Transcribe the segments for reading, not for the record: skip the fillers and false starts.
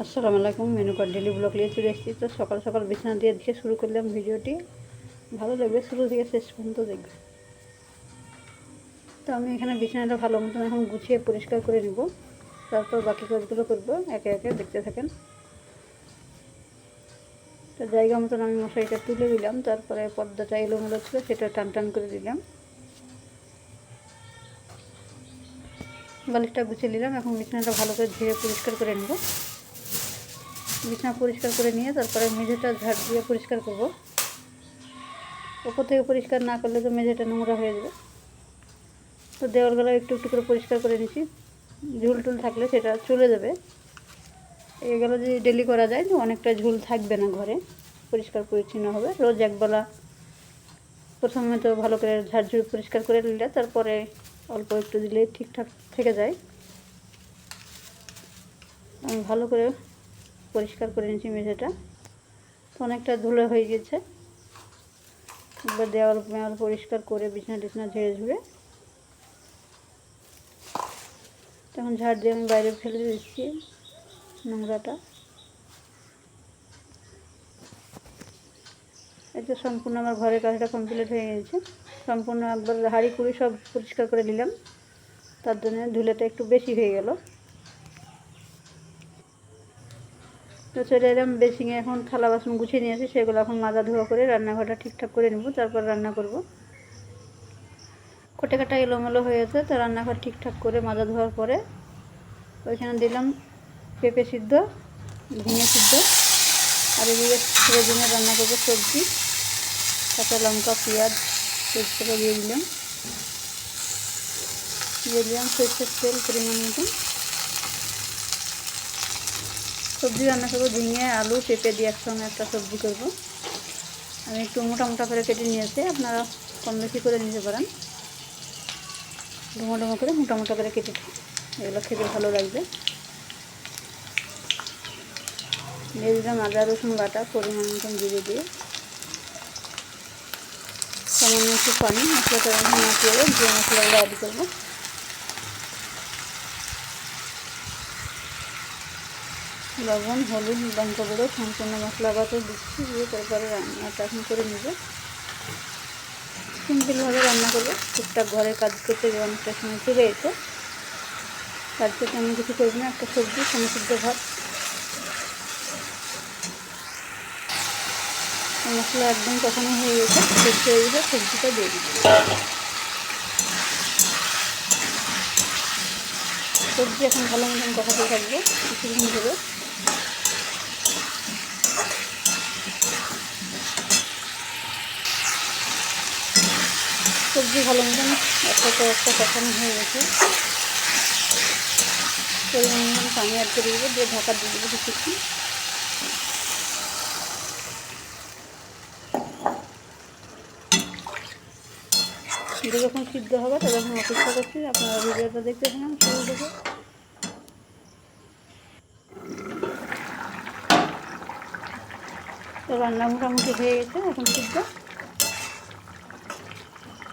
আসসালামু আলাইকুম। Menu card daily blog নিয়ে চলে এসেছি। তো সকাল সকাল বিছানা দিয়ে দিয়ে শুরু করলাম ভিডিওটি। ভালো লাগবে, শুরু থেকে শেষ পর্যন্ত দেখবে। তো আমি এখানে বিছানাটা ভালো মতন এখন গুছিয়ে পরিষ্কার করে নেব, তারপর বাকি কাজগুলো করবো। একে একে দেখতে থাকেন। তো জায়গা মতন আমি মশারিটা তুলে দিলাম, তারপরে পর্দাটা এলোমেলো ছিল সেটা টান টান করে দিলাম, বালিশটা গুছিয়ে নিলাম। এখন বিছানাটা ভালো করে ধুয়ে পরিষ্কার করে নেব। বিছানা পরিষ্কার করে নিয়ে তারপরে মেঝেটা ঝাড় দিয়ে পরিষ্কার করব। ওপর থেকে পরিষ্কার না করলে তো মেঝেটা নোংরা হয়ে যাবে। তো দেওয়ালগুলো একটু একটু করে পরিষ্কার করে নিচ্ছি। ঝুল টুল থাকলে সেটা চলে যাবে। এগুলো যদি ডেলি করা যায় তো অনেকটা ঝুল থাকবে না, ঘরে পরিষ্কার পরিচ্ছন্ন হবে। রোজ একবেলা প্রথমে তো ভালো করে ঝাড়ঝুড় পরিষ্কার করে নিলে তারপরে অল্প একটু দিলে ঠিকঠাক থেকে যায়। আমি ভালো করে পরিষ্কার করে নিচ্ছি মেঝেটা। তো অনেকটা ধুলো হয়ে গেছে। এবার দেওয়াল মেওয়াল পরিষ্কার করে বিছানা টিছানা ঝেড়ে ঝুড়ে তখন ঝাড় দিয়ে আমি বাইরে ফেলে দিচ্ছি নোংরাটা। এটা সম্পূর্ণ আমার ঘরের কাজটা কমপ্লিট হয়ে গেছে। সম্পূর্ণ একবার হাঁড়ি কুড়ি সব পরিষ্কার করে নিলাম, তার জন্য ধুলোটা একটু বেশি হয়ে গেল। তো চলে এলাম বেসিংয়ে। এখন থালা বাসন গুছিয়ে নিয়েছি, সেগুলো এখন মাজা ধোয়া করে রান্নাঘরটা ঠিকঠাক করে নেব, তারপর রান্না করব। কোটে কাটা এলোমেলো হয়ে গেছে, তো রান্নাঘর ঠিকঠাক করে মাজা ধোয়ার পরে ওইখানে দিলাম পেঁপে সিদ্ধ, ঝিঙে সিদ্ধ, আর এদিকে ছেড়ে রান্না করবো সবজি। কাঁচা লঙ্কা, পেঁয়াজ, তেজপাতা দিয়ে দিলাম সরষের তেল পরিমাণ মতন। সবজি রান্না করবো ঝিঙে, আলু, পেঁপে দিয়ে একসঙ্গে একটা সবজি করব। আমি একটু মোটা মোটা করে কেটে নিয়েছি, আপনারা কম বেশি করে নিতে পারেন। ডুমো ডুমো করে মোটা মোটা করে কেটেছি, এগুলো খেতে ভালো লাগবে। দিয়ে দিলাম আদা রসুন বাটা পরিমাণ মতন দিয়ে দিয়ে সামান্য একটু পানি, মশলাটা নাড়িয়ে যে মশলাগুলো অ্যাড করবো। লবণ, হলুদ, লঙ্কা গুঁড়ো সম্পূর্ণ মশলা বাটা দিচ্ছি, দিয়ে তারপরে রান্নাটা এখন করে নেব। সিম্পলভাবে রান্না করবো, টুকটাক ঘরের কাজ করতে অনেকটা সময় চলে যেত। তার থেকে আমি কিছু করবো না, একটা সবজি, সমসিদ্ধ ভাত। মশলা একদম কখনো হয়ে গেছে, সবজি হয়ে গেছে, সবজিটা দিয়ে দিচ্ছি। সবজি এখন ভালো মতন কষাতে থাকবে কিছুদিন ধরে। সবজি ভালো মতন একটা কষানো হয়ে গেছে। পরিমাণ মতন পানি অ্যাড করে দেবো, দিয়ে ঢাকা দিয়ে দেবো কিছুক্ষণ। যখন সিদ্ধ হবে তখন অপেক্ষা করছি। আপনারা ভিডিওটা দেখতে থাকুন শুরু থেকে। তো রান্না মোটামুটি হয়ে গেছে, এখন সিদ্ধ।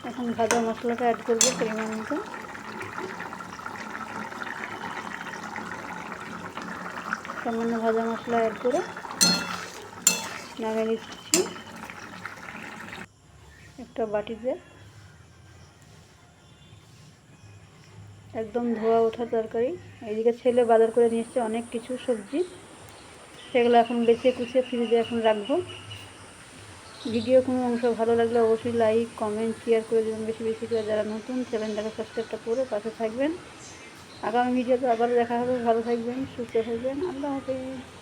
এখন ভাজা মশলাটা অ্যাড করবো পরিমাণ মতো। সামান্য ভাজা মশলা অ্যাড করে নামিয়ে নিচ্ছি একটা বাটিতে। একদম ধোয়া ওঠা তরকারি। এইদিকে ছেলে বাজার করে নিয়ে এসছে অনেক কিছু সবজি, সেগুলো এখন বেছে কুচিয়ে ফ্রিজে এখন রাখবো। ভিডিও কোনো অংশ ভালো লাগলে অবশ্যই লাইক, কমেন্ট, শেয়ার করে দেবেন বেশি বেশি করে। যারা নতুন চ্যানেলটাকে সাবস্ক্রাইবটা করে পাশে থাকবেন। আগামী ভিডিওতে আবার দেখা হবে। ভালো থাকবেন, সুস্থ থাকবেন। আল্লাহ হাফেজ।